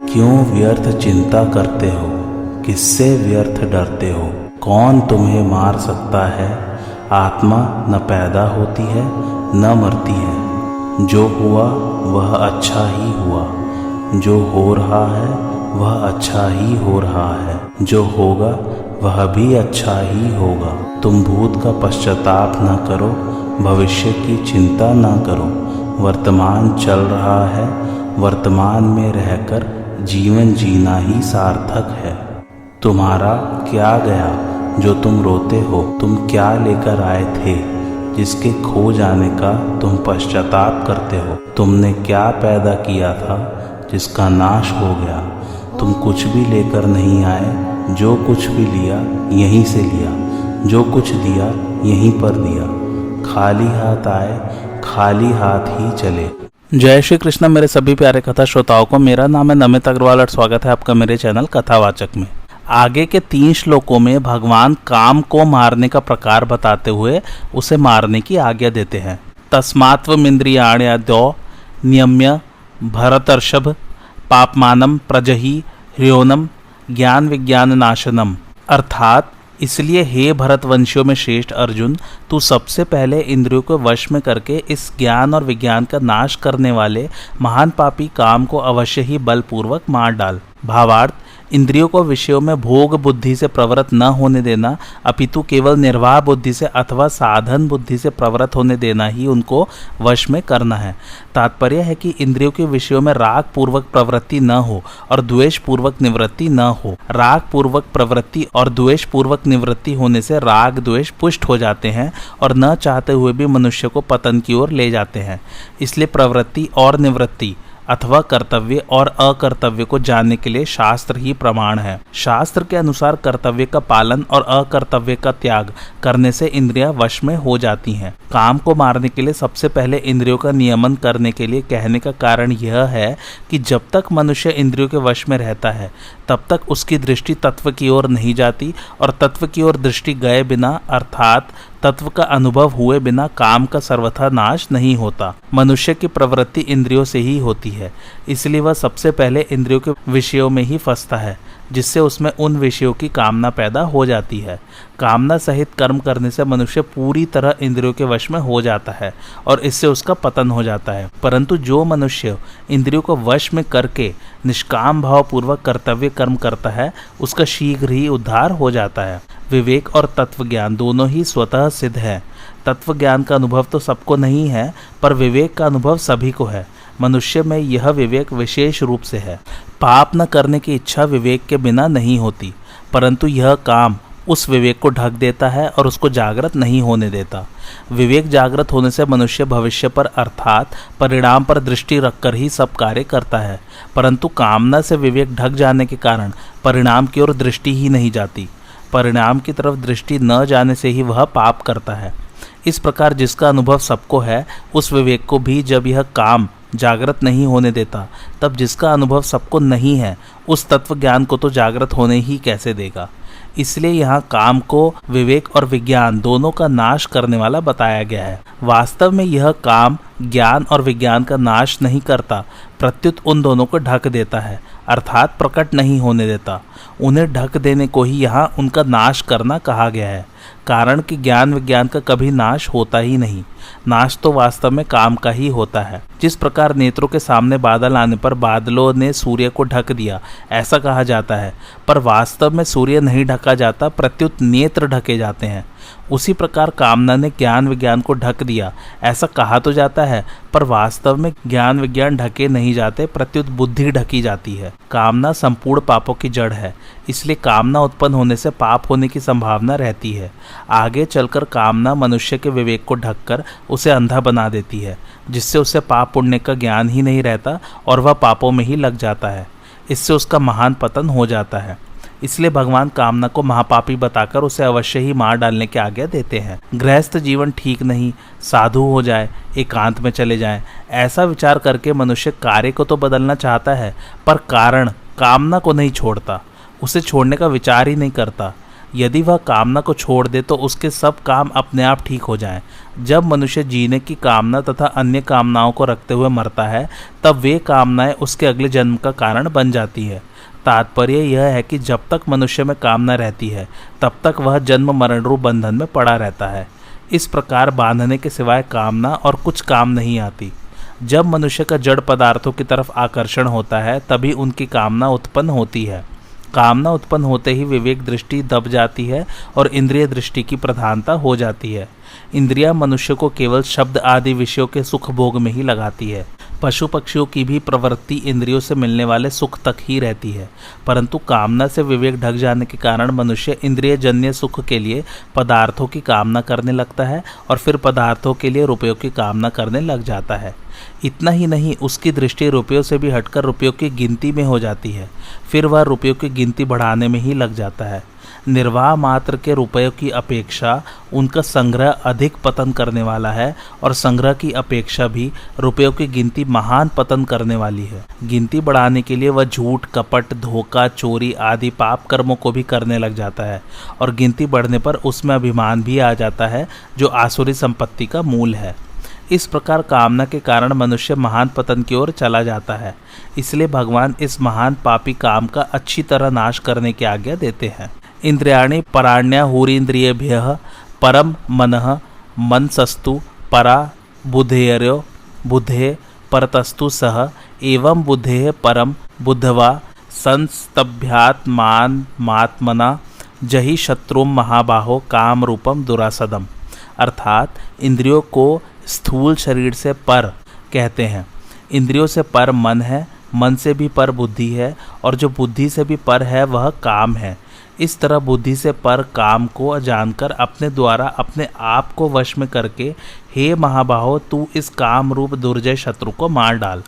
क्यों व्यर्थ चिंता करते हो, किससे व्यर्थ डरते हो। कौन तुम्हें मार सकता है। आत्मा न पैदा होती है न मरती है। जो हुआ वह अच्छा ही हुआ, जो हो रहा है वह अच्छा ही हो रहा है, जो होगा वह भी अच्छा ही होगा। तुम भूत का पश्चाताप न करो, भविष्य की चिंता न करो। वर्तमान चल रहा है, वर्तमान में रहकर जीवन जीना ही सार्थक है। तुम्हारा क्या गया जो तुम रोते हो। तुम क्या लेकर आए थे जिसके खो जाने का तुम पश्चाताप करते हो। तुमने क्या पैदा किया था जिसका नाश हो गया। तुम कुछ भी लेकर नहीं आए, जो कुछ भी लिया यहीं से लिया, जो कुछ दिया यहीं पर दिया। खाली हाथ आए, खाली हाथ ही चले। जय श्री कृष्ण मेरे सभी प्यारे कथा श्रोताओं को। मेरा नाम है नमित अग्रवाल और स्वागत है आपका मेरे चैनल कथावाचक में। आगे के 3 श्लोकों में भगवान काम को मारने का प्रकार बताते हुए उसे मारने की आज्ञा देते हैं। तस्मात्वमिंद्रियाण्याद्यो नियम्य भरतर्षभ पापमानम प्रजहि ह्योनम ज्ञान विज्ञान नाशनम। अर्थात इसलिए हे भरतवंशियों में श्रेष्ठ अर्जुन, तू सबसे पहले इंद्रियों को वश में करके इस ज्ञान और विज्ञान का नाश करने वाले महान पापी काम को अवश्य ही बलपूर्वक मार डाल। भावार्थ, इंद्रियों को विषयों में भोग बुद्धि से प्रवृत्त न होने देना, अपितु केवल निर्वाह बुद्धि से अथवा साधन बुद्धि से प्रवृत्त होने देना ही उनको वश में करना है। तात्पर्य है कि इंद्रियों के विषयों में राग पूर्वक प्रवृत्ति न हो और द्वेष पूर्वक निवृत्ति न हो। राग पूर्वक प्रवृत्ति और द्वेष पूर्वक निवृत्ति होने से राग द्वेष पुष्ट हो जाते हैं और न चाहते हुए भी मनुष्य को पतन की ओर ले जाते हैं। इसलिए प्रवृत्ति और निवृत्ति अथवा कर्तव्य और अकर्तव्य को जानने के लिए शास्त्र ही प्रमाण है। शास्त्र के अनुसार कर्तव्य का पालन और अकर्तव्य का त्याग करने से इंद्रियां वश में हो जाती हैं। काम को मारने के लिए सबसे पहले इंद्रियों का नियमन करने के लिए कहने का कारण यह है कि जब तक मनुष्य इंद्रियों के वश में रहता है तब तक उसकी दृष्टि तत्व की ओर नहीं जाती और तत्व की ओर दृष्टि गए बिना अर्थात तत्व का अनुभव हुए बिना काम का सर्वथा नाश नहीं होता। मनुष्य की प्रवृत्ति इंद्रियों से ही होती है, इसलिए वह सबसे पहले इंद्रियों के विषयों में ही फंसता है, जिससे उसमें उन विषयों की कामना पैदा हो जाती है। कामना सहित कर्म करने से मनुष्य पूरी तरह इंद्रियों के वश में हो जाता है और इससे उसका पतन हो जाता है। परंतु जो मनुष्य इंद्रियों को वश में करके निष्काम भाव पूर्वक कर्तव्य कर्म करता है उसका शीघ्र ही उद्धार हो जाता है। विवेक और तत्व ज्ञान दोनों ही स्वतः सिद्ध है। तत्व ज्ञान का अनुभव तो सबको नहीं है, पर विवेक का अनुभव सभी को है। मनुष्य में यह विवेक विशेष रूप से है। पाप न करने की इच्छा विवेक के बिना नहीं होती, परंतु यह काम उस विवेक को ढक देता है और उसको जागृत नहीं होने देता। विवेक जागृत होने से मनुष्य भविष्य पर अर्थात परिणाम पर दृष्टि रखकर ही सब कार्य करता है, परंतु कामना से विवेक ढक जाने के कारण परिणाम की ओर दृष्टि ही नहीं जाती। परिणाम की तरफ दृष्टि न जाने से ही वह पाप करता है। इस प्रकार जिसका अनुभव सबको है उस विवेक को भी जब यह काम जागृत नहीं होने देता, तब जिसका अनुभव सबको नहीं है उस तत्व ज्ञान को तो जागृत होने ही कैसे देगा। इसलिए यहाँ काम को विवेक और विज्ञान दोनों का नाश करने वाला बताया गया है। वास्तव में यह काम ज्ञान और विज्ञान का नाश नहीं करता, प्रत्युत उन दोनों को ढक देता है, अर्थात प्रकट नहीं होने देता। उन्हें ढक देने को ही यहाँ उनका नाश करना कहा गया है, कारण कि ज्ञान विज्ञान का कभी नाश होता ही नहीं। नाश तो वास्तव में काम का ही होता है। जिस प्रकार नेत्रों के सामने बादल आने पर बादलों ने सूर्य को ढक दिया ऐसा कहा जाता है, पर वास्तव में सूर्य नहीं ढका जाता, प्रत्युत नेत्र ढके जाते हैं। उसी प्रकार कामना ने ज्ञान विज्ञान को ढक दिया ऐसा कहा तो जाता है, पर वास्तव में ज्ञान विज्ञान ढके नहीं जाते, प्रत्युत बुद्धि ढकी जाती है। कामना संपूर्ण पापों की जड़ है, इसलिए कामना उत्पन्न होने से पाप होने की संभावना रहती है। आगे चलकर कामना मनुष्य के विवेक को ढककर उसे अंधा बना देती है, जिससे उसे पाप पुण्य का ज्ञान ही नहीं रहता और वह पापों में ही लग जाता है। इससे उसका महान पतन हो जाता है। इसलिए भगवान कामना को महापापी बताकर उसे अवश्य ही मार डालने की आज्ञा देते हैं। गृहस्थ जीवन ठीक नहीं, साधु हो जाए, एकांत में चले जाएं, ऐसा विचार करके मनुष्य कार्य को तो बदलना चाहता है, पर कारण कामना को नहीं छोड़ता, उसे छोड़ने का विचार ही नहीं करता। यदि वह कामना को छोड़ दे तो उसके सब काम अपने आप ठीक हो जाएं। जब मनुष्य जीने की कामना तथा अन्य कामनाओं को रखते हुए मरता है तब वे कामनाएं उसके अगले जन्म का कारण बन जाती है। तात्पर्य यह है कि जब तक मनुष्य में कामना रहती है तब तक वह जन्म मरण रूप बंधन में पड़ा रहता है। इस प्रकार बांधने के सिवाय कामना और कुछ काम नहीं आती। जब मनुष्य का जड़ पदार्थों की तरफ आकर्षण होता है तभी उनकी कामना उत्पन्न होती है। कामना उत्पन्न होते ही विवेक दृष्टि दब जाती है और इंद्रिय दृष्टि की प्रधानता हो जाती है। इंद्रियां मनुष्य को केवल शब्द आदि विषयों के सुख भोग में ही लगाती है। पशु पक्षियों की भी प्रवृत्ति इंद्रियों से मिलने वाले सुख तक ही रहती है, परंतु कामना से विवेक ढक जाने के कारण मनुष्य इंद्रिय जन्य सुख के लिए पदार्थों की कामना करने लगता है और फिर पदार्थों के लिए रुपयों की कामना करने लग जाता है। इतना ही नहीं, उसकी दृष्टि रुपयों से भी हटकर रुपयों की गिनती में हो जाती है। फिर वह रुपयों की गिनती बढ़ाने में ही लग जाता है। निर्वाह मात्र के रुपयों की अपेक्षा उनका संग्रह अधिक पतन करने वाला है और संग्रह की अपेक्षा भी रुपयों की गिनती महान पतन करने वाली है। गिनती बढ़ाने के लिए वह झूठ, कपट, धोखा, चोरी आदि पाप कर्मों को भी करने लग जाता है और गिनती बढ़ने पर उसमें अभिमान भी आ जाता है जो आसुरी संपत्ति का मूल है। इस प्रकार कामना के कारण मनुष्य महान पतन की ओर चला जाता है। इसलिए भगवान इस महान पापी काम का अच्छी तरह नाश करने की आज्ञा देते हैं। इंद्रियाणि पराण्याहुरीन्द्रियेभ्यः परम मनः मनसस्तु परा बुद्धेर्यो बुद्धे परतस्तु सह एवं बुद्धेः परम बुद्धवा संस्तभ्यात्मात्मना जहि शत्रुम महाबाहो काम रूपम दुरासदम। अर्थात इंद्रियों को स्थूल शरीर से पर कहते हैं। इंद्रियों से पर मन है, मन से भी पर बुद्धि है और जो बुद्धि से भी पर है वह काम है। इस तरह बुद्धि से पर काम को जानकर अपने द्वारा अपने आप को वश में करके हे महाबाहो तू इस काम रूप दुर्जय शत्रु को मार डाल।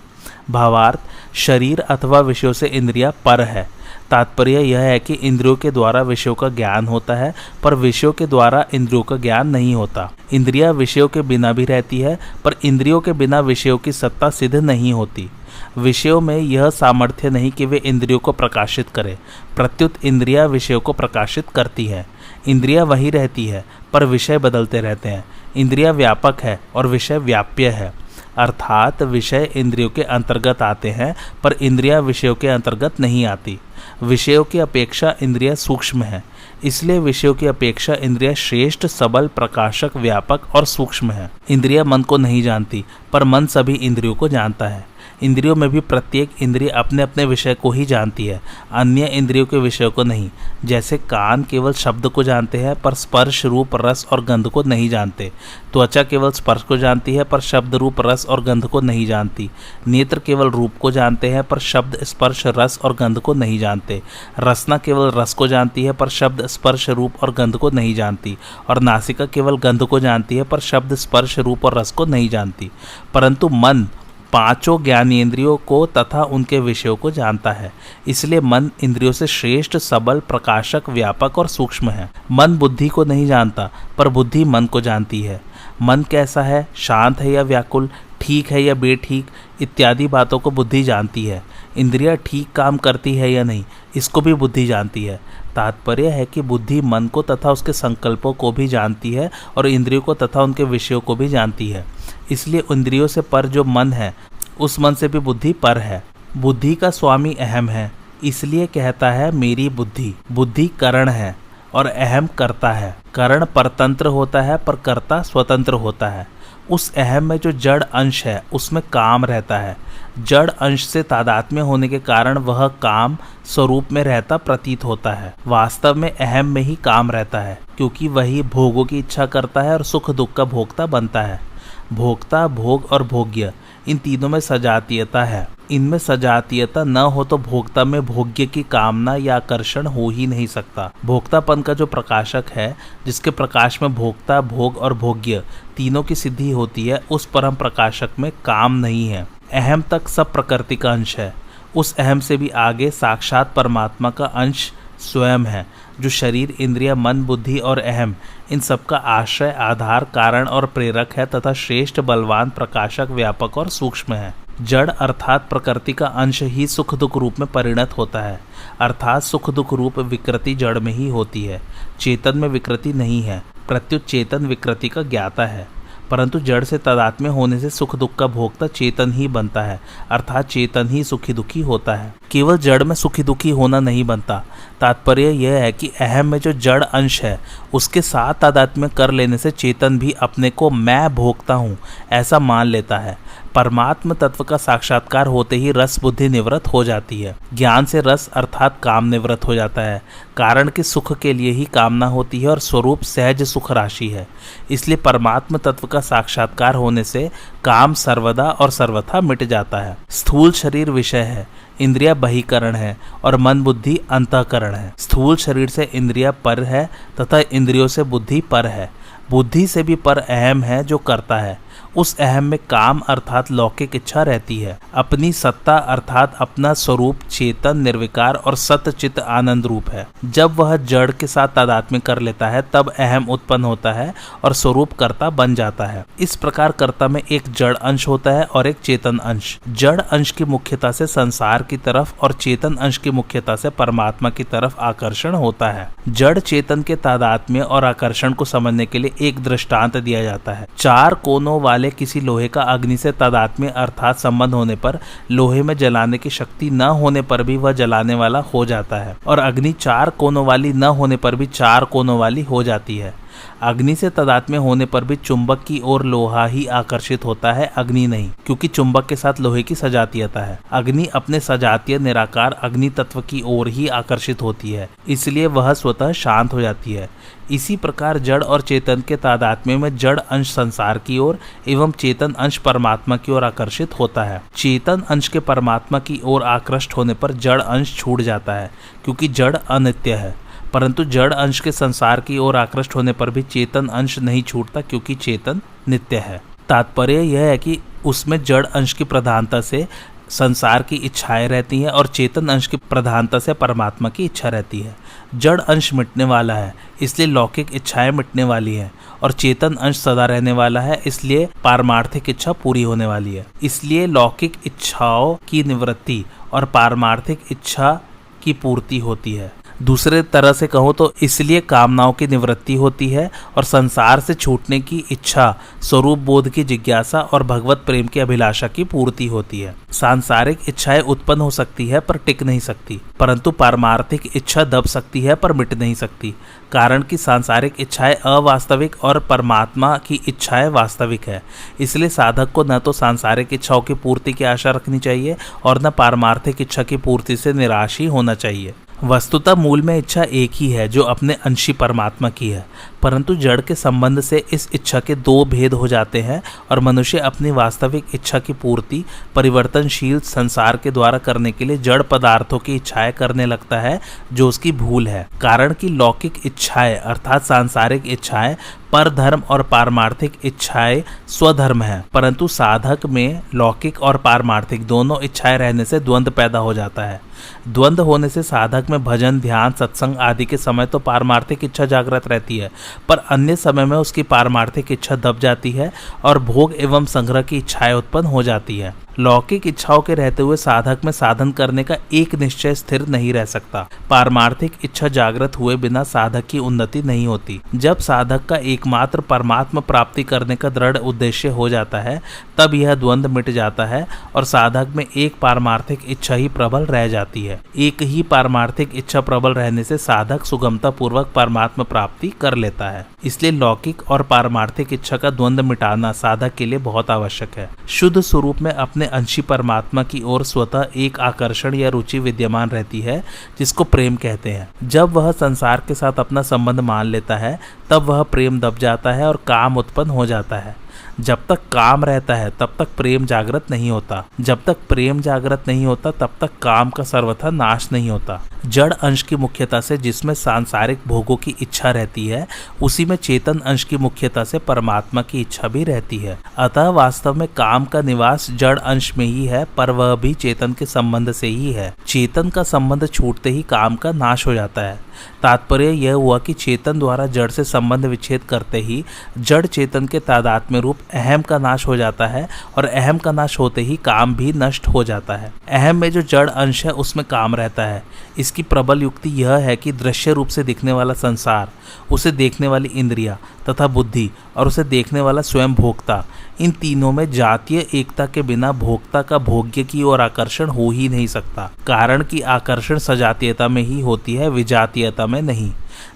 भावार्थ, शरीर अथवा विषयों से इंद्रियां पर है। तात्पर्य यह है कि इंद्रियों के द्वारा विषयों का ज्ञान होता है पर विषयों के द्वारा इंद्रियों का ज्ञान नहीं होता। इंद्रियां विषयों के बिना भी रहती है पर इंद्रियों के बिना विषयों की सत्ता सिद्ध नहीं होती। विषयों में यह सामर्थ्य नहीं कि वे इंद्रियों को प्रकाशित करें, प्रत्युत इंद्रियां विषयों को प्रकाशित करती है। इंद्रियां वही रहती है पर विषय बदलते रहते हैं। इंद्रियां व्यापक है और विषय व्याप्य है। अर्थात विषय इंद्रियों के अंतर्गत आते हैं पर इंद्रियां विषयों के अंतर्गत नहीं आती। विषयों की अपेक्षा इंद्रियां सूक्ष्म है, इसलिए विषयों की अपेक्षा इंद्रियां श्रेष्ठ, सबल, प्रकाशक, व्यापक और सूक्ष्म है। इंद्रियां मन को नहीं जानती पर मन सभी इंद्रियों को जानता है। इंद्रियों में भी प्रत्येक इंद्रिय अपने अपने विषय को ही जानती है, अन्य इंद्रियों के विषय को नहीं। जैसे कान केवल शब्द को जानते हैं पर स्पर्श, रूप, रस और गंध को नहीं जानते। त्वचा केवल स्पर्श को जानती है पर शब्द, रूप, रस और गंध को नहीं जानती। नेत्र केवल रूप को जानते हैं पर शब्द, स्पर्श, रस और गंध को नहीं जानते। रसना केवल रस को जानती है पर शब्द, स्पर्श, रूप और गंध को नहीं जानती। और नासिका केवल गंध को जानती है पर शब्द, स्पर्श, रूप और रस को नहीं जानती। परंतु मन पांचों ज्ञानेंद्रियों को तथा उनके विषयों को जानता है। इसलिए मन इंद्रियों से श्रेष्ठ, सबल, प्रकाशक, व्यापक और सूक्ष्म है। मन बुद्धि को नहीं जानता पर बुद्धि मन को जानती है। मन कैसा है, शांत है या व्याकुल, ठीक है या बेठीक इत्यादि बातों को बुद्धि जानती है। इंद्रियां ठीक काम करती है या नहीं, इसको भी बुद्धि जानती है। तात्पर्य है कि बुद्धि मन को तथा उसके संकल्पों को भी जानती है और इंद्रियों को तथा उनके विषयों को भी जानती है। इसलिए इंद्रियों से पर जो मन है उस मन से भी बुद्धि पर है। बुद्धि का स्वामी अहम है, इसलिए कहता है मेरी बुद्धि। बुद्धि करण है और अहम करता है। करण परतंत्र होता है पर कर्ता स्वतंत्र होता है। उस अहम में जो जड़ अंश है उसमें काम रहता है। जड़ अंश से तादात्म्य होने के कारण वह काम स्वरूप में रहता प्रतीत होता है। वास्तव में अहम में ही काम रहता है, क्योंकि वही भोगों की इच्छा करता है और सुख दुख का भोक्ता बनता है। भोक्ता, भोग और भोग्य इन तीनों में सजातीयता है। इनमें सजातीयता न हो तो भोक्ता में भोग्य की कामना या आकर्षण हो ही नहीं सकता। भोक्तापन का जो प्रकाशक है, जिसके प्रकाश में भोक्ता, भोग और भोग्य तीनों की सिद्धि होती है, उस परम प्रकाशक में काम नहीं है। अहम तक सब प्रकृति का अंश है। उस अहम से भी आगे साक्षात परमात्मा का अंश स्वयं है, जो शरीर, इंद्रिय, मन, बुद्धि और अहम इन सबका आश्रय, आधार, कारण और प्रेरक है तथा श्रेष्ठ, बलवान, प्रकाशक, व्यापक और सूक्ष्म है। जड़ अर्थात प्रकृति का अंश ही सुख दुख रूप में परिणत होता है, अर्थात सुख दुख रूप विकृति जड़ में ही होती है। चेतन में विकृति नहीं है, प्रत्युत चेतन विकृति का ज्ञाता है। परंतु जड़ से तादात्म्य होने से सुख दुख का भोक्ता चेतन ही बनता है, अर्थात चेतन ही सुखी दुखी होता है। केवल जड़ में सुखी दुखी होना नहीं बनता। तात्पर्य यह है कि अहम में जो जड़ अंश है उसके साथ तादात्म्य कर लेने से चेतन भी अपने को मैं भोगता हूँ ऐसा मान लेता है। परमात्म तत्व का साक्षात्कार होते ही रस बुद्धि निवृत्त हो जाती है। ज्ञान से रस अर्थात काम निवृत्त हो जाता है, कारण कि सुख के लिए ही कामना होती है और स्वरूप सहज सुख राशि है। इसलिए परमात्म तत्व का साक्षात्कार होने से काम सर्वदा और सर्वथा मिट जाता है। स्थूल शरीर विषय है, इंद्रिया बहिकरण है और मन बुद्धि अंतःकरण है। स्थूल शरीर से इंद्रिया पर है तथा इंद्रियों से बुद्धि पर है। बुद्धि से भी पर अहम है जो करता है। उस अहम में काम अर्थात लौकिक इच्छा रहती है। अपनी सत्ता अर्थात अपना स्वरूप चेतन निर्विकार और सत्य चित्त आनंद रूप है। जब वह जड़ के साथ तादात्म्य कर लेता है तब अहम उत्पन्न होता है और स्वरूप कर्ता बन जाता है। इस प्रकार कर्ता में एक जड़ अंश होता है और एक चेतन अंश। जड़ अंश की मुख्यता से संसार की तरफ और चेतन अंश की मुख्यता से परमात्मा की तरफ आकर्षण होता है। जड़ चेतन के तादात्म्य और आकर्षण को समझने के लिए एक दृष्टांत दिया जाता है। चार कोनों वाले किसी लोहे का अग्नि से तादात्म्य अर्थात संबंध होने पर लोहे में जलाने की शक्ति न होने पर भी वह जलाने वाला हो जाता है, और अग्नि चार कोनों वाली न होने पर भी चार कोनों वाली हो जाती है। अग्नि से तादात्म्य होने पर भी चुंबक की ओर लोहा ही आकर्षित होता है, अग्नि नहीं, क्योंकि चुंबक के साथ लोहे की सजातीयता है। अग्नि अपने सजातीय निराकार अग्नि तत्व की ओर ही आकर्षित होती है, इसलिए वह स्वतः शांत हो जाती है। इसी प्रकार जड़ और चेतन के तादात्म्य में जड़ अंश संसार की ओर एवं चेतन अंश परमात्मा की ओर आकर्षित होता है। चेतन अंश के परमात्मा की ओर आकृष्ट होने पर जड़ अंश छूट जाता है, क्योंकि जड़ अनित्य है। परंतु जड़ अंश के संसार की ओर आकृष्ट होने पर भी चेतन अंश नहीं छूटता, क्योंकि चेतन नित्य है। तात्पर्य यह है कि उसमें जड़ अंश की प्रधानता से संसार की इच्छाएं रहती हैं और चेतन अंश की प्रधानता से परमात्मा की इच्छा रहती है। जड़ अंश मिटने वाला है, इसलिए लौकिक इच्छाएं मिटने वाली हैं, और चेतन अंश सदा रहने वाला है, इसलिए पारमार्थिक इच्छा पूरी होने वाली है। इसलिए लौकिक इच्छाओं की निवृत्ति और पारमार्थिक इच्छा की पूर्ति होती है। दूसरे तरह से कहो तो इसलिए कामनाओं की निवृत्ति होती है और संसार से छूटने की इच्छा, स्वरूप बोध की जिज्ञासा और भगवत प्रेम की अभिलाषा की पूर्ति होती है। सांसारिक इच्छाएं उत्पन्न हो सकती है पर टिक नहीं सकती, परंतु पारमार्थिक इच्छा दब सकती है पर मिट नहीं सकती, कारण कि सांसारिक इच्छाएं अवास्तविक और परमात्मा की इच्छाएं वास्तविक है। इसलिए साधक को न तो सांसारिक इच्छाओं की पूर्ति की आशा रखनी चाहिए और न पारमार्थिक इच्छा की पूर्ति से निराश ही होना चाहिए। वस्तुतः मूल में इच्छा एक ही है जो अपने अंशी परमात्मा की है, परंतु जड़ के संबंध से इस इच्छा के दो भेद हो जाते हैं और मनुष्य अपनी वास्तविक इच्छा की पूर्ति परिवर्तनशील संसार के द्वारा करने के लिए जड़ पदार्थों की इच्छाएं करने लगता है, जो उसकी भूल है। कारण कि लौकिक इच्छाएं अर्थात सांसारिक इच्छाएं पर धर्म और पारमार्थिक इच्छाएं स्वधर्म है, परंतु साधक में लौकिक और पारमार्थिक दोनों इच्छाएं रहने से द्वंद्व पैदा हो जाता है। द्वंद्व होने से साधक में भजन ध्यान सत्संग आदि के समय तो पारमार्थिक इच्छा जागृत रहती है, पर अन्य समय में उसकी पारमार्थिक इच्छा दब जाती है और भोग एवं संग्रह की इच्छाएं उत्पन्न हो जाती है। लौकिक इच्छाओं के रहते हुए साधक में साधन करने का एक निश्चय स्थिर नहीं रह सकता। पारमार्थिक इच्छा जागृत हुए बिना साधक की उन्नति नहीं होती। जब साधक का एकमात्र परमात्मा प्राप्ति करने का दृढ़ उद्देश्य हो जाता है, तब यह द्वंद्व मिट जाता है और साधक में एक पारमार्थिक इच्छा ही प्रबल रह जाती है। एक ही पारमार्थिक इच्छा प्रबल रहने से साधक सुगमता पूर्वक परमात्मा प्राप्ति कर लेता है। इसलिए लौकिक और पारमार्थिक इच्छा का द्वंद्व मिटाना साधक के लिए बहुत आवश्यक है। शुद्ध स्वरूप में अपने अंशी परमात्मा की ओर स्वतः एक आकर्षण या रुचि विद्यमान रहती है, जिसको प्रेम कहते हैं। जब वह संसार के साथ अपना संबंध मान लेता है, तब वह प्रेम दब जाता है और काम उत्पन्न हो जाता है। जब तक काम रहता है तब तक प्रेम जागृत नहीं होता। जब तक प्रेम जागृत नहीं होता तब तक काम का सर्वथा नाश नहीं होता। जड़ अंश की मुख्यता से जिसमें सांसारिक भोगों की इच्छा रहती है, उसी में चेतन अंश की मुख्यता से परमात्मा की इच्छा भी रहती है। अतः वास्तव में काम का निवास जड़ अंश में ही है, पर वह भी चेतन के संबंध से ही है। चेतन का संबंध छूटते ही काम का नाश हो जाता है। तात्पर्य यह हुआ कि चेतन द्वारा जड़ से संबंध विच्छेद करते ही जड़ चेतन के तादात्म्य रूप स्वरूप अहम का नाश हो जाता है और अहम का नाश होते ही काम भी नष्ट हो जाता है। अहम में जो जड़ अंश है उसमें काम रहता है। इसकी प्रबल युक्ति यह है कि दृश्य रूप से दिखने वाला संसार, उसे देखने वाली इंद्रियां तथा बुद्धि और उसे देखने वाला स्वयं भोक्ता, इन तीनों में जातीय एकता के बिना भोक्ता का भोग्य की ओर आकर्षण हो ही नहीं सकता। कारण की आकर्षण सजातीयता में ही होती है, विजातीयता में नहीं।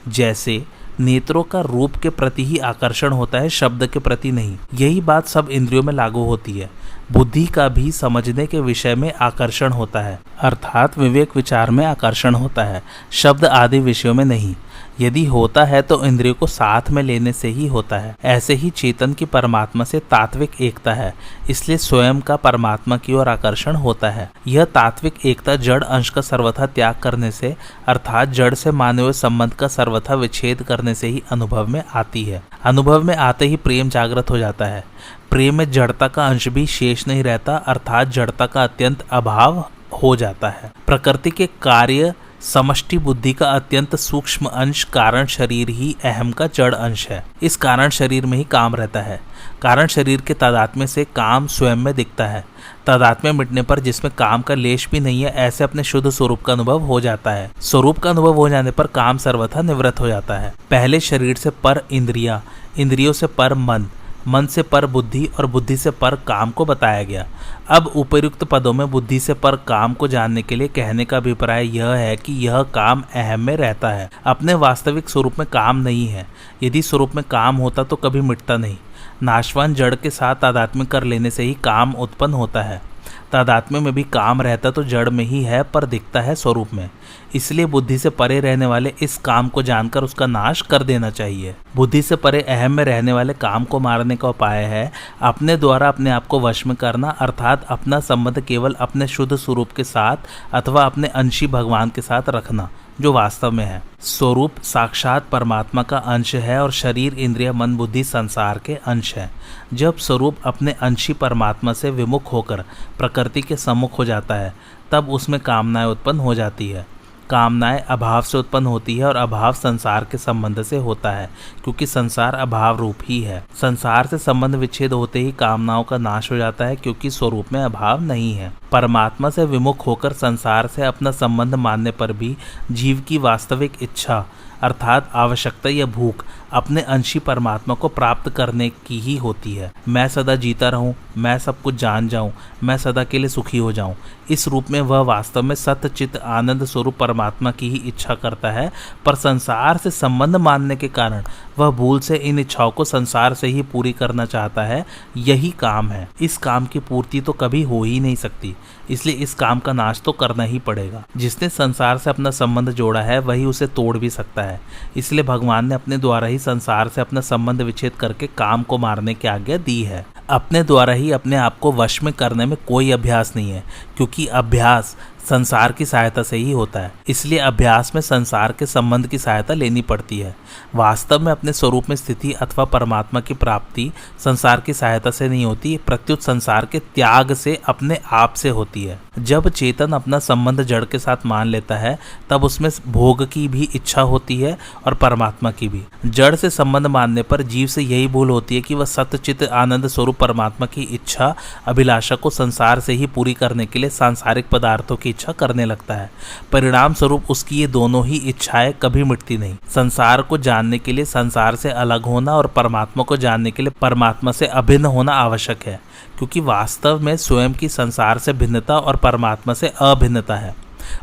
जैसे नेत्रों का रूप के प्रति ही आकर्षण होता है, शब्द के प्रति नहीं। यही बात सब इंद्रियों में लागू होती है। बुद्धि का भी समझने के विषय में आकर्षण होता है, अर्थात विवेक विचार में आकर्षण होता है, शब्द आदि विषयों में नहीं। यदि होता है तो इंद्रियों को साथ में लेने से ही होता है। ऐसे ही चेतन की परमात्मा से तात्विक एकता है, इसलिए स्वयं का परमात्मा की ओर आकर्षण होता है। यह तात्विक एकता जड़ अंश का सर्वथा त्याग करने से, अर्थात जड़ से माने हुए संबंध का सर्वथा विच्छेद करने से ही अनुभव में आती है। अनुभव में आते ही प्रेम जागृत हो जाता है। प्रेम में जड़ता का अंश भी शेष नहीं रहता, अर्थात जड़ता का अत्यंत अभाव हो जाता है। प्रकृति के कार्य समष्टि बुद्धि का अत्यंत सूक्ष्म अंश कारण शरीर ही अहम का जड़ अंश है। इस कारण शरीर में ही काम रहता है। कारण शरीर के तादात्म्य से काम स्वयं में दिखता है। तादात्म्य मिटने पर जिसमें काम का लेश भी नहीं है, ऐसे अपने शुद्ध स्वरूप का अनुभव हो जाता है। स्वरूप का अनुभव हो जाने पर काम सर्वथा निवृत्त हो जाता है। पहले शरीर से पर इंद्रियां, इंद्रियों से पर मन, मन से पर बुद्धि और बुद्धि से पर काम को बताया गया। अब उपर्युक्त पदों में बुद्धि से पर काम को जानने के लिए कहने का अभिप्राय यह है कि यह काम अहम में रहता है, अपने वास्तविक स्वरूप में काम नहीं है। यदि स्वरूप में काम होता तो कभी मिटता नहीं। नाशवान जड़ के साथ तादात्म्य कर लेने से ही काम उत्पन्न होता है। तादात्म्य में भी काम रहता तो जड़ में ही है, पर दिखता है स्वरूप में। इसलिए बुद्धि से परे रहने वाले इस काम को जानकर उसका नाश कर देना चाहिए। बुद्धि से परे अहम में रहने वाले काम को मारने का उपाय है अपने द्वारा अपने आप को वश में करना, अर्थात अपना संबंध केवल अपने शुद्ध स्वरूप के साथ अथवा अपने अंशी भगवान के साथ रखना, जो वास्तव में है। स्वरूप साक्षात परमात्मा का अंश है और शरीर, इंद्रिय, मन, बुद्धि संसार के अंश है। जब स्वरूप अपने अंशी परमात्मा से विमुख होकर प्रकृति के सम्मुख हो जाता है, तब उसमें कामनाएं उत्पन्न हो जाती है। कामनाएं अभाव से उत्पन्न होती है और अभाव संसार के संबंध से होता है, क्योंकि संसार अभाव रूप ही है। संसार से संबंध विच्छेद होते ही कामनाओं का नाश हो जाता है, क्योंकि स्वरूप में अभाव नहीं है। परमात्मा से विमुख होकर संसार से अपना संबंध मानने पर भी जीव की वास्तविक इच्छा, अर्थात आवश्यकता या भूख अपने अंशी परमात्मा को प्राप्त करने की ही होती है। मैं सदा जीता रहूं, मैं सब कुछ जान जाऊं, मैं सदा के लिए सुखी हो जाऊं। इस रूप में वह वास्तव में सत्य चित्त आनंद स्वरूप परमात्मा की ही इच्छा करता है, पर संसार से संबंध मानने के कारण वह भूल से इन इच्छाओं को संसार से ही पूरी करना चाहता है। यही काम है। इस काम की पूर्ति तो कभी हो ही नहीं सकती, इसलिए इस काम का नाश तो करना ही पड़ेगा। जिसने संसार से अपना संबंध जोड़ा है वही उसे तोड़ भी सकता है। इसलिए भगवान ने अपने द्वारा ही संसार से अपना संबंध विच्छेद करके काम को मारने की आज्ञा दी है। अपने द्वारा ही अपने आप को वश में करने में कोई अभ्यास नहीं है, क्योंकि अभ्यास संसार की सहायता से ही होता है। इसलिए अभ्यास में संसार के संबंध की सहायता लेनी पड़ती है। वास्तव में अपने स्वरूप में स्थिति अथवा परमात्मा की प्राप्ति संसार की सहायता से नहीं होती, प्रत्युत संसार के त्याग से अपने आप से होती है। जब चेतन अपना संबंध जड़ के साथ मान लेता है, तब उसमें भोग की भी इच्छा होती है और परमात्मा की भी। जड़ से संबंध मानने पर जीव से यही भूल होती है कि वह सत्य चित्त आनंद स्वरूप परमात्मा की इच्छा, अभिलाषा को संसार से ही पूरी करने के लिए सांसारिक पदार्थों की इच्छा करने लगता है। परिणाम स्वरूप उसकी ये दोनों ही इच्छाएं कभी मिटती नहीं। संसार को जानने के लिए संसार से अलग होना और परमात्मा को जानने के लिए परमात्मा से अभिन्न होना आवश्यक है, क्योंकि वास्तव में स्वयं की संसार से भिन्नता और परमात्मा से अभिन्नता है।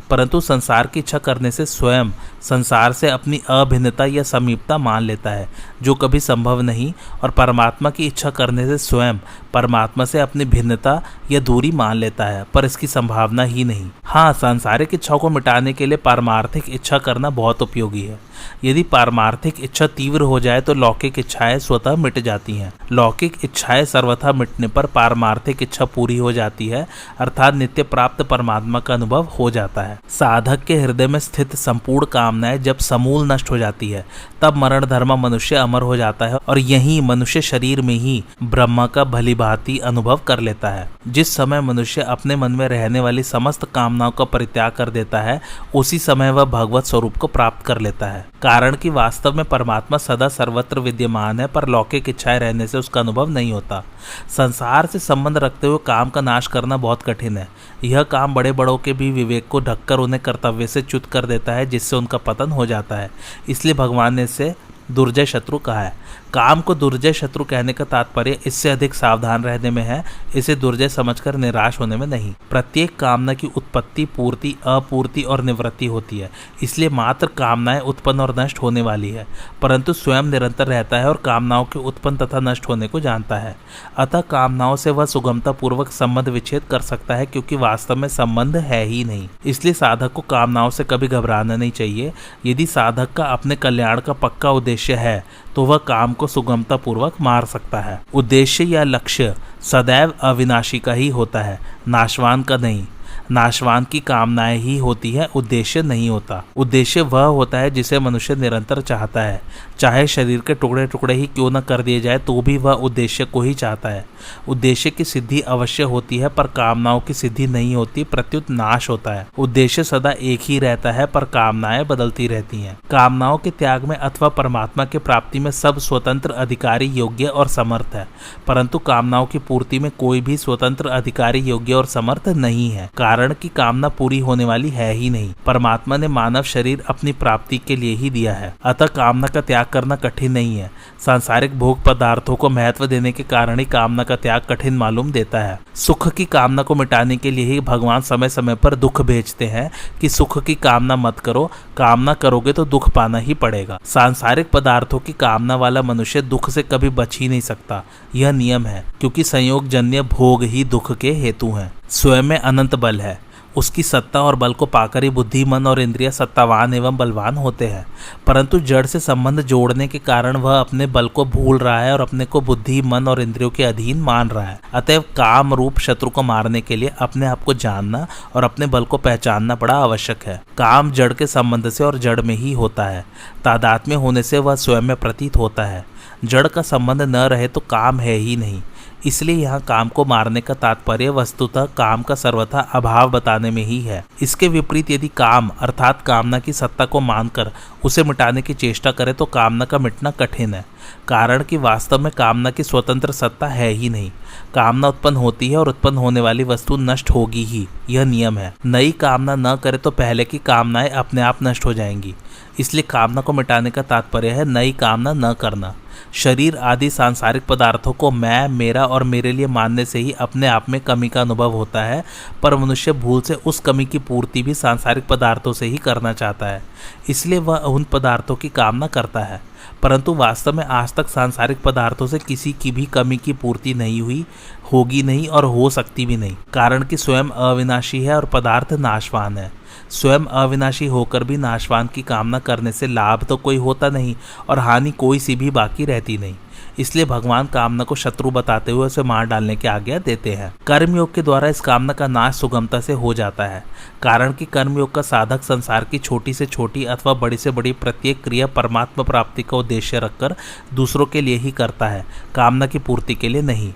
परंतु संसार की इच्छा करने से स्वयं संसार से अपनी अभिन्नता या समीपता मान लेता है, जो कभी संभव नहीं, और परमात्मा की इच्छा करने से स्वयं परमात्मा से अपनी भिन्नता या दूरी मान लेता है, पर इसकी संभावना ही नहीं। हाँ, सांसारिक इच्छाओं को मिटाने के लिए पारमार्थिक इच्छा करना बहुत उपयोगी है। यदि पारमार्थिक इच्छा तीव्र हो जाए तो लौकिक इच्छाएं स्वतः मिट जाती हैं। लौकिक इच्छाएं सर्वथा मिटने पर पारमार्थिक इच्छा पूरी हो जाती है, अर्थात नित्य प्राप्त परमात्मा का अनुभव हो जाता है। साधक के हृदय में स्थित संपूर्ण कामनाएं जब समूल नष्ट हो जाती है, तब मरण धर्म मनुष्य अमर हो जाता है और यही मनुष्य शरीर में ही ब्रह्मा का भली भांति अनुभव कर लेता है। जिस समय मनुष्य अपने मन में रहने वाली समस्त कामनाओं का परित्याग कर देता है, उसी समय वह भगवत स्वरूप को प्राप्त कर लेता है। कारण कि वास्तव में परमात्मा सदा सर्वत्र विद्यमान है, पर लौकिक इच्छाएं रहने से उसका अनुभव नहीं होता। संसार से संबंध रखते हुए काम का नाश करना बहुत कठिन है। यह काम बड़े बड़ों के भी विवेक को ढककर उन्हें कर्तव्य से च्युत कर देता है, जिससे उनका पतन हो जाता है। इसलिए भगवान ने इसे दुर्जय शत्रु कहा है। काम को दुर्जय शत्रु कहने का तात्पर्य इससे अधिक सावधान रहने में है, इसे दुर्जय समझकर निराश होने में नहीं। प्रत्येक कामना की उत्पत्ति, पूर्ति, अपूर्ति और निवृत्ति होती है। इसलिए मात्र कामनाएं उत्पन्न और नष्ट होने वाली है, परंतु स्वयं निरंतर रहता है और कामनाओं के उत्पन्न तथा नष्ट होने को जानता है। अतः कामनाओं से वह सुगमता पूर्वक संबंध विच्छेद कर सकता है, क्योंकि वास्तव में संबंध है ही नहीं। इसलिए साधक को कामनाओं से कभी घबराना नहीं चाहिए। यदि साधक का अपने कल्याण का पक्का उद्देश्य है तो वह काम को सुगमता पूर्वक मार सकता है। उद्देश्य या लक्ष्य सदैव अविनाशी का ही होता है, नाशवान का नहीं। नाशवान की कामनाएं ही होती है, उद्देश्य नहीं होता। उद्देश्य वह होता है जिसे मनुष्य निरंतर चाहता है। चाहे शरीर के टुकड़े टुकड़े ही क्यों न कर दिए जाए, तो भी वह उद्देश्य को ही चाहता है। उद्देश्य की सिद्धि अवश्य होती है, पर कामनाओं की सिद्धि नहीं होती, प्रत्युत नाश होता है। उद्देश्य सदा एक ही रहता है, पर कामनाएं बदलती रहती हैं। कामनाओं के त्याग में अथवा परमात्मा की प्राप्ति में सब स्वतंत्र अधिकारी योग्य और समर्थ है, परंतु कामनाओं की पूर्ति में कोई भी स्वतंत्र अधिकारी योग्य और समर्थ नहीं है। कारण की कामना पूरी होने वाली है ही नहीं। परमात्मा ने मानव शरीर अपनी प्राप्ति के लिए ही दिया है, अतः कामना का त्याग करना कठिन नहीं है। सांसारिक भोग पदार्थों को महत्व देने के कारण ही कामना का त्याग कठिन मालूम देता है। सुख की कामना को मिटाने के लिए ही भगवान समय समय पर दुख भेजते हैं कि सुख की कामना मत करो, कामना करोगे तो दुख पाना ही पड़ेगा। सांसारिक पदार्थों की कामना वाला मनुष्य दुख से कभी बच ही नहीं सकता। यह नियम है, क्योंकि संयोगजन्य भोग ही दुख के हेतु हैं। स्वयं में अनंत बल है, उसकी सत्ता और बल को पाकर ही बुद्धि, मन और इंद्रिय सत्तावान एवं बलवान होते हैं, परंतु जड़ से संबंध जोड़ने के कारण वह अपने बल को भूल रहा है और अपने को बुद्धि, मन और इंद्रियों के अधीन मान रहा है। अतएव काम रूप शत्रु को मारने के लिए अपने आप को जानना और अपने बल को पहचानना बड़ा आवश्यक है। काम जड़ के संबंध से और जड़ में ही होता है। तादात्म्य होने से वह स्वयं में प्रतीत होता है। जड़ का संबंध न रहे तो काम है ही नहीं। इसलिए यहाँ काम को मारने का तात्पर्य वस्तुतः काम का सर्वथा अभाव बताने में ही है। इसके विपरीत यदि काम अर्थात कामना की सत्ता को मानकर उसे मिटाने की चेष्टा करे तो कामना का मिटना कठिन है। कारण कि वास्तव में कामना की स्वतंत्र सत्ता है ही नहीं। कामना उत्पन्न होती है और उत्पन्न होने वाली वस्तु नष्ट होगी ही, यह नियम है। नई कामना न करे तो पहले की कामनाएं अपने आप नष्ट हो जाएंगी। इसलिए कामना को मिटाने का तात्पर्य है नई कामना न करना। शरीर आदि सांसारिक पदार्थों को मैं, मेरा और मेरे लिए मानने से ही अपने आप में कमी का अनुभव होता है, पर मनुष्य भूल से उस कमी की पूर्ति भी सांसारिक पदार्थों से ही करना चाहता है। इसलिए वह उन पदार्थों की कामना करता है, परंतु वास्तव में आज तक सांसारिक पदार्थों से किसी की भी कमी की पूर्ति नहीं हुई, होगी नहीं और हो सकती भी नहीं। कारण कि स्वयं अविनाशी है और पदार्थ नाशवान है। स्वयं अविनाशी होकर भी नाशवान की कामना करने से लाभ तो कोई होता नहीं और हानि कोई सी भी बाकी रहती नहीं। इसलिए भगवान कामना को शत्रु बताते हुए उसे मार डालने की आज्ञा देते हैं। कर्मयोग के द्वारा इस कामना का नाश सुगमता से हो जाता है। कारण कि कर्मयोग का साधक संसार की छोटी से छोटी अथवा बड़ी से बड़ी प्रत्येक क्रिया परमात्मा प्राप्ति का उद्देश्य रखकर दूसरों के लिए ही करता है, कामना की पूर्ति के लिए नहीं।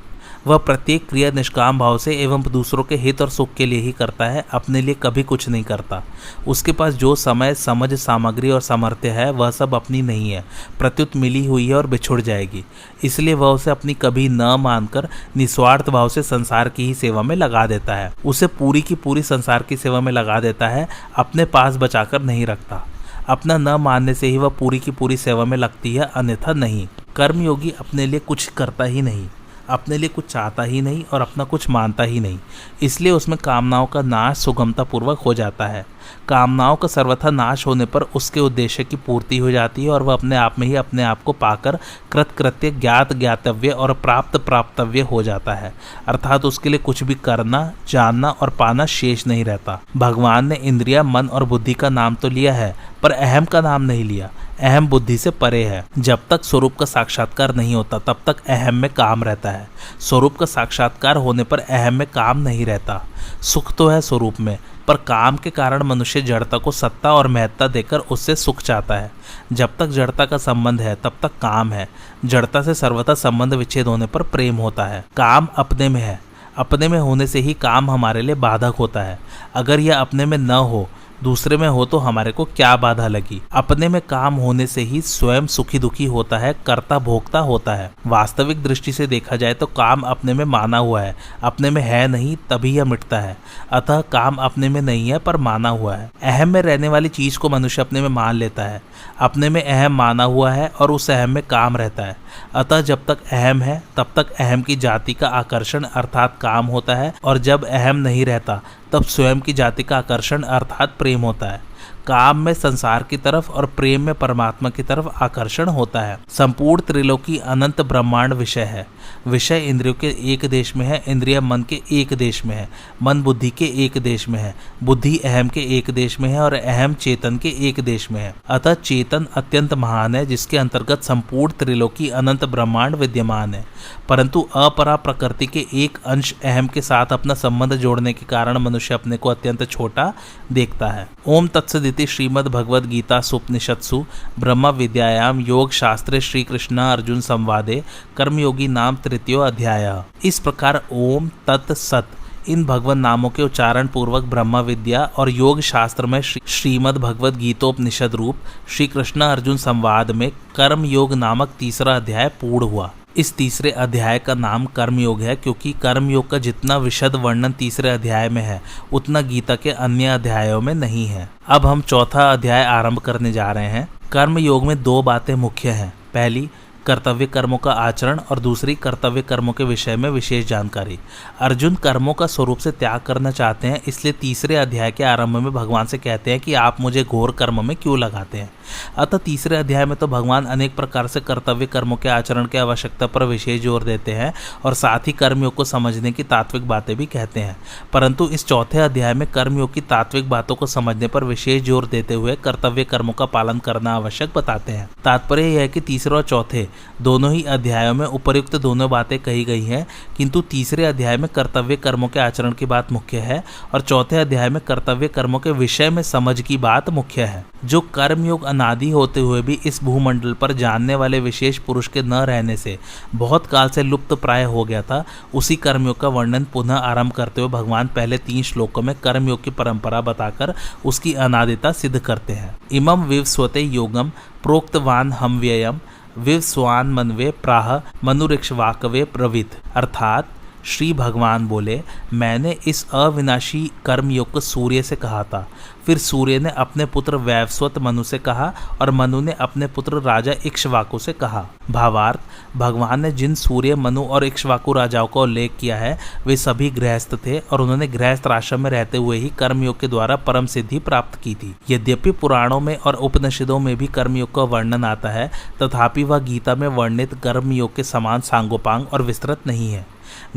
वह प्रत्येक क्रिया निष्काम भाव से एवं दूसरों के हित और सुख के लिए ही करता है, अपने लिए कभी कुछ नहीं करता। उसके पास जो समय, समझ, सामग्री और सामर्थ्य है वह सब अपनी नहीं है, प्रत्युत मिली हुई है और बिछुड़ जाएगी। इसलिए वह उसे अपनी कभी न मानकर निस्वार्थ भाव से संसार की ही सेवा में लगा देता है। उसे पूरी की पूरी संसार की सेवा में लगा देता है, अपने पास बचाकर नहीं रखता। अपना न मानने से ही वह पूरी की पूरी सेवा में लगती है, अन्यथा नहीं। कर्मयोगी अपने लिए कुछ करता ही नहीं, अपने लिए कुछ चाहता ही नहीं और अपना कुछ मानता ही नहीं। इसलिए उसमें कामनाओं का नाश सुगमता पूर्वक हो जाता है। कामनाओं का सर्वथा नाश होने पर उसके उद्देश्य की पूर्ति हो जाती है और वह अपने आप में ही अपने आप को पाकर कृतकृत्य, ज्ञात ज्ञातव्य और प्राप्त प्राप्तव्य हो जाता है। अर्थात उसके लिए कुछ भी करना, जानना और पाना शेष नहीं रहता। भगवान ने इंद्रिया, मन और बुद्धि का नाम तो लिया है, पर अहम का नाम नहीं लिया। अहम बुद्धि से परे है। जब तक स्वरूप का साक्षात्कार नहीं होता तब तक अहम में काम रहता है। स्वरूप का साक्षात्कार होने पर अहम में काम नहीं रहता। सुख तो है स्वरूप में, पर काम के कारण मनुष्य जड़ता को सत्ता और महत्ता देकर उससे सुख चाहता है। जब तक जड़ता का संबंध है तब तक काम है। जड़ता से सर्वथा संबंध विच्छेद होने पर प्रेम होता है। काम अपने में है, अपने में होने से ही काम हमारे लिए बाधक होता है। अगर यह अपने में न हो, दूसरे में हो, तो हमारे को क्या बाधा लगी। अपने में काम होने से ही स्वयं सुखी दुखी होता है, कर्ता भोक्ता होता है। वास्तविक दृष्टि से देखा जाए तो काम अपने में माना हुआ है, अपने में है नहीं, तभी यह मिटता है। अतः काम अपने में नहीं है पर माना हुआ है। अहम में रहने वाली चीज को मनुष्य अपने में मान लेता है। अपने में अहम माना हुआ है और उस अहम में काम रहता है। अतः जब तक अहम है तब तक अहम की जाति का आकर्षण अर्थात काम होता है, और जब अहम नहीं रहता तब स्वयं की जाति का आकर्षण अर्थात प्रेम होता है। काम में संसार की तरफ और प्रेम में परमात्मा की तरफ आकर्षण होता है। संपूर्ण त्रिलोकी अनंत ब्रह्मांड विषय है। विषय इंद्रियों के एक देश में है, इंद्रिय मन के एक देश में है, मन बुद्धि के एक देश में है, बुद्धि अहम के एक देश में है और अहम चेतन के एक देश में है। अतः चेतन अत्यंत महान है, जिसके अंतर्गत संपूर्ण त्रिलोकी अनंत ब्रह्मांड विद्यमान है। परंतु अपरा प्रकृति के एक अंश अहम के साथ अपना संबंध जोड़ने के कारण मनुष्य अपने को अत्यंत छोटा देखता है। ओम तत्सदिति श्रीमद् भगवद गीता सुपनिषत्सु ब्रह्म विद्यायाम योग शास्त्रे श्री कृष्ण अर्जुन संवादे कर्मयोगी नाम तृतीयो अध्याय। इस प्रकार ओम तत् सत इन भगवान नामों के उच्चारण पूर्वक ब्रह्म विद्या और योग शास्त्र में श्रीमद् भगवद गीतोपनिषद रूप श्री कृष्ण अर्जुन संवाद में कर्म योग नामक तीसरा अध्याय पूर्ण हुआ। इस तीसरे अध्याय का नाम कर्मयोग है, क्योंकि कर्मयोग का जितना विशद वर्णन तीसरे अध्याय में है उतना गीता के अन्य अध्यायों में नहीं है। अब हम चौथा अध्याय आरंभ करने जा रहे हैं। कर्मयोग में दो बातें मुख्य हैं। पहली, कर्तव्य कर्मों का आचरण और दूसरी कर्तव्य कर्मों के विषय में विशेष जानकारी। अर्जुन कर्मों का स्वरूप से त्याग करना चाहते हैं, इसलिए तीसरे अध्याय के आरंभ में भगवान से कहते हैं कि आप मुझे घोर कर्म में क्यों लगाते हैं। अतः तीसरे अध्याय में तो भगवान अनेक प्रकार से कर्तव्य कर्मों के आचरण की आवश्यकता पर विशेष जोर देते हैं और साथ ही कर्मयोग को समझने की तात्विक बातें भी कहते हैं। परंतु इस चौथे अध्याय में कर्मयोग की तात्विक बातों को समझने पर विशेष जोर देते हुए कर्तव्य कर्मों का पालन करना आवश्यक बताते हैं। तात्पर्य यह है कि तीसरे और चौथे दोनों ही अध्यायों में उपर्युक्त दोनों बातें कही गई हैं, किंतु तीसरे अध्याय में कर्तव्य कर्मों के आचरण की बात मुख्य है और चौथे अध्याय में कर्तव्य कर्मों के विषय में समझ की बात मुख्य है। जो कर्मयोग अनादि होते हुए भी इस भूमंडल पर जानने वाले विशेष पुरुष के न रहने से बहुत काल से लुप्त प्राय हो गया था, उसी कर्मयोग का वर्णन पुनः आरंभ करते हुए भगवान पहले 3 श्लोकों में कर्मयोग की परंपरा बताकर उसकी अनादिता सिद्ध करते हैं। इमं विवस्वते योगम प्रोक्तवान हम व्ययम विवस्वान मनवे प्राह मनुरिक्ष्वाकवे प्रवित। अर्थात श्री भगवान बोले, मैंने इस अविनाशी कर्मयोग को सूर्य से कहा था, फिर सूर्य ने अपने पुत्र वैवस्वत मनु से कहा और मनु ने अपने पुत्र राजा इक्ष्वाकु से कहा। भावार्थ, भगवान ने जिन सूर्य, मनु और इक्ष्वाकु राजाओं का उल्लेख किया है वे सभी गृहस्थ थे और उन्होंने गृहस्थ आश्रम में रहते हुए ही कर्मयोग के द्वारा परम सिद्धि प्राप्त की थी। यद्यपि पुराणों में और उपनिषदों में भी कर्मयोग का वर्णन आता है, तथापि वह गीता में वर्णित कर्मयोग के समान सांगोपांग और विस्तृत नहीं है।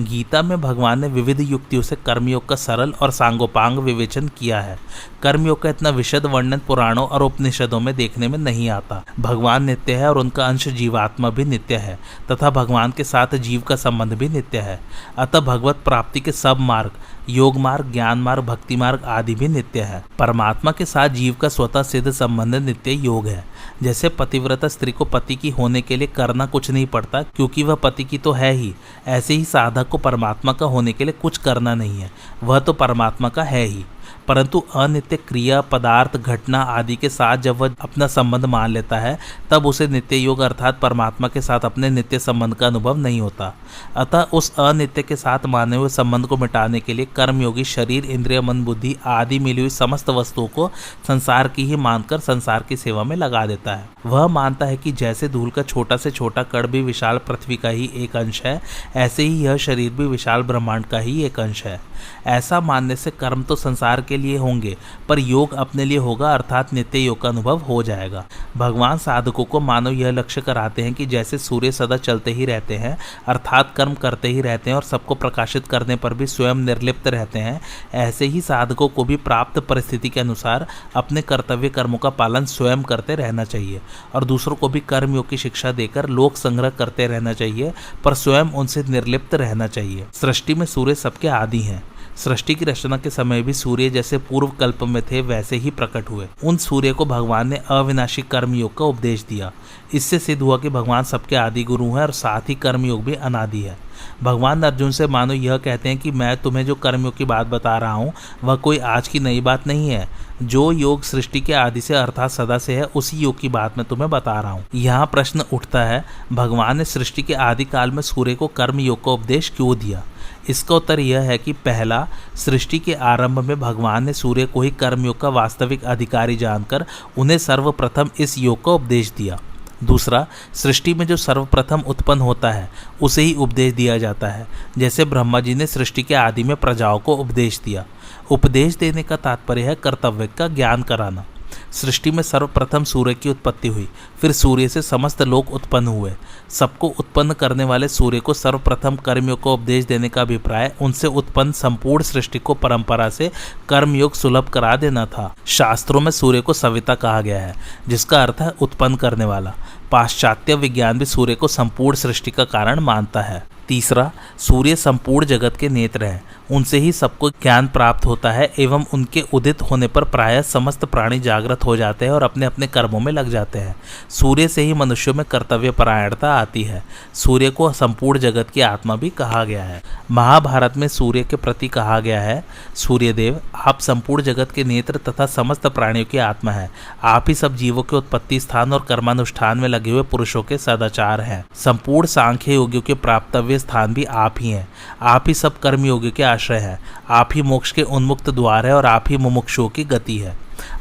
गीता में भगवान ने विविध युक्तियों से कर्मयोग का सरल और सांगोपांग विवेचन किया है। कर्मयोग का इतना विशद वर्णन पुराणों और उपनिषदों में देखने में नहीं आता। भगवान नित्य है और उनका अंश जीवात्मा भी नित्य है तथा भगवान के साथ जीव का संबंध भी नित्य है। अतः भगवत प्राप्ति के सब मार्ग, योग मार्ग, ज्ञान मार्ग, भक्ति मार्ग आदि भी नित्य है। परमात्मा के साथ जीव का स्वतः सिद्ध संबंध नित्य योग है। जैसे पतिव्रता स्त्री को पति की होने के लिए करना कुछ नहीं पड़ता क्योंकि वह पति की तो है ही, ऐसे ही साधक को परमात्मा का होने के लिए कुछ करना नहीं है, वह तो परमात्मा का है ही। परंतु अनित्य क्रिया, पदार्थ, घटना आदि के साथ जब वह अपना संबंध मान लेता है तब उसे नित्य योग अर्थात परमात्मा के साथ अपने नित्य संबंध का अनुभव नहीं होता। अतः उस अनित्य के साथ माने हुए संबंध को मिटाने के लिए कर्मयोगी शरीर, इंद्रिय, मन, बुद्धि आदि मिली हुई समस्त वस्तुओं को संसार की ही मानकर संसार की सेवा में लगा देता है। वह मानता है कि जैसे धूल का छोटा से छोटा कण भी विशाल पृथ्वी का ही एक अंश है, ऐसे ही यह शरीर भी विशाल ब्रह्मांड का ही एक अंश है। ऐसा मानने से कर्म तो संसार के लिए होंगे पर योग अपने लिए होगा अर्थात नित्य योग का अनुभव हो जाएगा। भगवान साधकों को मानव यह लक्ष्य कराते हैं कि जैसे सूर्य सदा चलते ही रहते हैं अर्थात कर्म करते ही रहते हैं और सबको प्रकाशित करने पर भी स्वयं निर्लिप्त रहते हैं, ऐसे ही साधकों को भी प्राप्त परिस्थिति के अनुसार अपने कर्तव्य कर्मों का पालन स्वयं करते रहना चाहिए और दूसरों को भी कर्मयोग की शिक्षा देकर लोक संग्रह करते रहना चाहिए, पर स्वयं उनसे निर्लिप्त रहना चाहिए। सृष्टि में सूर्य सबके आदि हैं। सृष्टि की रचना के समय भी सूर्य जैसे पूर्व कल्प में थे वैसे ही प्रकट हुए। उन सूर्य को भगवान ने अविनाशी कर्मयोग का उपदेश दिया। इससे सिद्ध हुआ कि भगवान सबके आदि गुरु हैं और साथ ही कर्मयोग भी अनादि है। भगवान अर्जुन से मानो यह कहते हैं कि मैं तुम्हें जो कर्मयोग की बात बता रहा हूँ वह कोई आज की नई बात नहीं है। जो योग सृष्टि के आदि से अर्थात सदा से है, उसी योग की बात मैं तुम्हें बता रहा हूँ। यहाँ प्रश्न उठता है, भगवान ने सृष्टि के आदि काल में सूर्य को कर्म योग का उपदेश क्यों दिया? इसका उत्तर यह है कि पहला, सृष्टि के आरंभ में भगवान ने सूर्य को ही कर्मयोग का वास्तविक अधिकारी जानकर उन्हें सर्वप्रथम इस योग का उपदेश दिया। दूसरा, सृष्टि में जो सर्वप्रथम उत्पन्न होता है उसे ही उपदेश दिया जाता है। जैसे ब्रह्मा जी ने सृष्टि के आदि में प्रजाओं को उपदेश दिया। उपदेश देने का तात्पर्य है कर्तव्य का ज्ञान कराना। सृष्टि में सर्वप्रथम सूर्य की उत्पत्ति हुई, फिर सूर्य से समस्त लोक उत्पन्न हुए। सबको उत्पन्न करने वाले सूर्य को सर्वप्रथम कर्मयोग को उपदेश देने का अभिप्राय उनसे उत्पन्न संपूर्ण सृष्टि को परंपरा से कर्मयोग सुलभ करा देना था। शास्त्रों में सूर्य को सविता कहा गया है, जिसका अर्थ है उत्पन्न करने वाला। पाश्चात्य विज्ञान भी सूर्य को संपूर्ण सृष्टि का कारण मानता है। तीसरा, सूर्य संपूर्ण जगत के नेत्र हैं, उनसे ही सबको ज्ञान प्राप्त होता है एवं उनके उदित होने पर प्रायः समस्त प्राणी जागृत हो जाते हैं और अपने अपने कर्मों में लग जाते हैं। सूर्य से ही मनुष्यों में कर्तव्य परायणता आती है। सूर्य को संपूर्ण जगत की आत्मा भी कहा गया है। महाभारत में सूर्य के प्रति कहा गया है, सूर्यदेव आप संपूर्ण जगत के नेत्र तथा समस्त प्राणियों की आत्मा है। आप ही सब जीवों के उत्पत्ति स्थान और कर्मानुष्ठान में लगे हुए पुरुषों के सदाचार हैं। संपूर्ण सांख्य योगियों के प्राप्तव्य स्थान भी आप ही हैं। आप ही सब कर्मयोगियों के आश्रय है। आप ही मोक्ष के उन्मुक्त द्वार है और आप ही मुमुक्षुओं की गति है।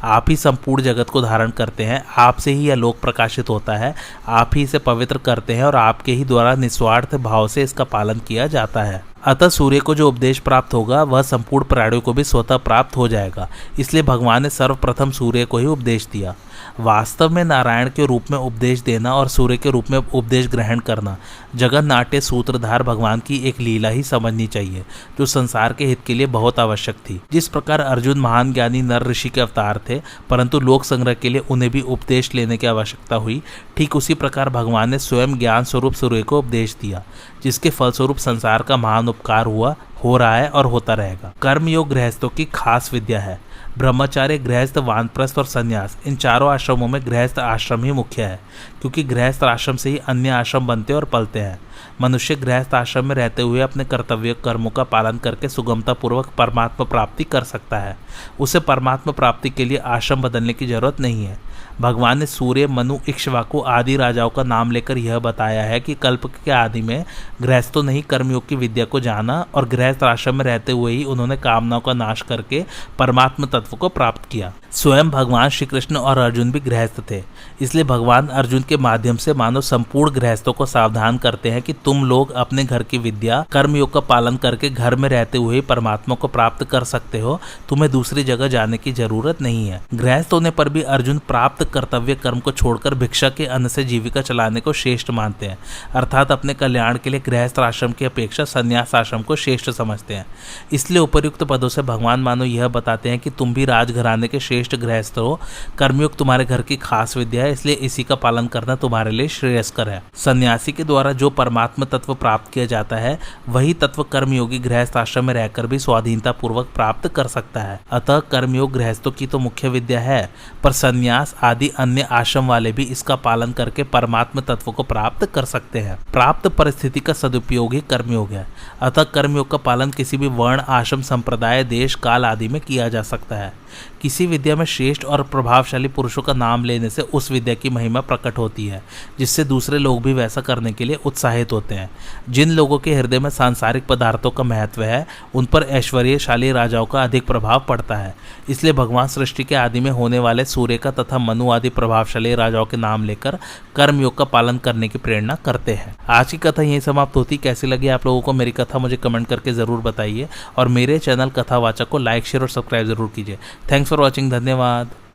आप ही संपूर्ण जगत को धारण करते हैं। आपसे ही यह लोक प्रकाशित होता है। आप ही इसे पवित्र करते हैं और आपके ही द्वारा निस्वार्थ भाव से इसका पालन किया जाता है। अतः सूर्य को जो उपदेश प्राप्त होगा वह संपूर्ण प्राणियों को भी स्वतः प्राप्त हो जाएगा। इसलिए भगवान ने सर्वप्रथम सूर्य को ही उपदेश दिया। वास्तव में नारायण के रूप में उपदेश देना और सूर्य के रूप में उपदेश ग्रहण करना जगन नाट्य सूत्रधार भगवान की एक लीला ही समझनी चाहिए, जो संसार के हित के लिए बहुत आवश्यक थी। जिस प्रकार अर्जुन महान ज्ञानी नर ऋषि के अवतार थे, परंतु लोक संग्रह के लिए उन्हें भी उपदेश लेने की आवश्यकता हुई, ठीक उसी प्रकार भगवान ने स्वयं ज्ञान स्वरूप सूर्य को उपदेश दिया, जिसके फलस्वरूप संसार का महान उपकार हुआ, हो रहा है और होता रहेगा। कर्मयोग गृहस्थों की खास विद्या है। ब्रह्मचार्य, गृहस्थ, वानप्रस्थ और संन्यास, इन चारों आश्रमों में गृहस्थ आश्रम ही मुख्य है, क्योंकि गृहस्थ आश्रम से ही अन्य आश्रम बनते और पलते हैं। मनुष्य गृहस्थ आश्रम में रहते हुए अपने कर्तव्य कर्मों का पालन करके सुगमता पूर्वक परमात्मा प्राप्ति कर सकता है। उसे परमात्मा प्राप्ति के लिए आश्रम बदलने की जरूरत नहीं है। भगवान ने सूर्य, मनु, इक्ष्वाकु आदि राजाओं का नाम लेकर यह बताया है कि कल्प के आदि में गृहस्थों ने ही कर्मयोग की विद्या को जाना और गृहस्थ आश्रम में रहते हुए ही उन्होंने कामनाओं का नाश करके परमात्मा तत्व को प्राप्त किया। स्वयं भगवान श्री कृष्ण और अर्जुन भी गृहस्थ थे, इसलिए भगवान अर्जुन के माध्यम से मानव संपूर्ण गृहस्थों को सावधान करते हैं कि तुम लोग अपने घर की विद्या कर्मयोग का पालन करके घर में रहते हुए परमात्मा को प्राप्त कर सकते हो। तुम्हें दूसरी जगह जाने की जरूरत नहीं है। गृहस्थ होने पर भी अर्जुन प्राप्त कर्तव्य कर्म को छोड़कर भिक्षा के अन्न से जीविका चलाने को श्रेष्ठ मानते हैं, अर्थात अपने कल्याण के लिए गृहस्थ आश्रम की अपेक्षा संन्यास आश्रम को श्रेष्ठ समझते हैं। इसलिए उपर्युक्त पदों से भगवान मानो यह बताते हैं कि तुम भी राजघराने के श्रेष्ठ गृहस्थ हो। कर्मयोग तुम्हारे घर की खास विद्या है, इसलिए इसी का पालन करना तुम्हारे लिए श्रेयस्कर है। सन्यासी के द्वारा जो परमात्मा तत्व प्राप्त किया जाता है, वही तत्व कर्मयोगी गृहस्थ आश्रम में रहकर भी स्वाधीनता पूर्वक प्राप्त कर सकता है। अतः कर्मयोग गृहस्थों की तो मुख्य विद्या है, पर संन्यास आदि अन्य आश्रम वाले भी इसका पालन करके परमात्मा तत्व को प्राप्त कर सकते हैं। प्राप्त परिस्थिति का सदुपयोग ही कर्मयोग है। अतः कर्मयोग का पालन किसी भी वर्ण, आश्रम, संप्रदाय, देश, काल आदि में किया जा सकता है। किसी विद्या में श्रेष्ठ और प्रभावशाली पुरुषों का नाम लेने से उस विद्या की महिमा प्रकट होती है, जिससे दूसरे लोग भी वैसा करने के लिए उत्साहित होते हैं। जिन लोगों के हृदय में सांसारिक पदार्थों का महत्व है, उन पर ऐश्वर्यशाली राजाओं का अधिक प्रभाव पड़ता है। इसलिए भगवान सृष्टि के आदि में होने वाले सूर्य का तथा मनु आदि प्रभावशाली राजाओं के नाम लेकर कर्मयोग का पालन करने की प्रेरणा करते हैं। आज की कथा यही समाप्त होती। कैसी लगी आप लोगों को मेरी कथा, मुझे कमेंट करके जरूर बताइए और मेरे चैनल कथावाचक को लाइक, शेयर और सब्सक्राइब जरूर कीजिए। Thanks for watching. धन्यवाद।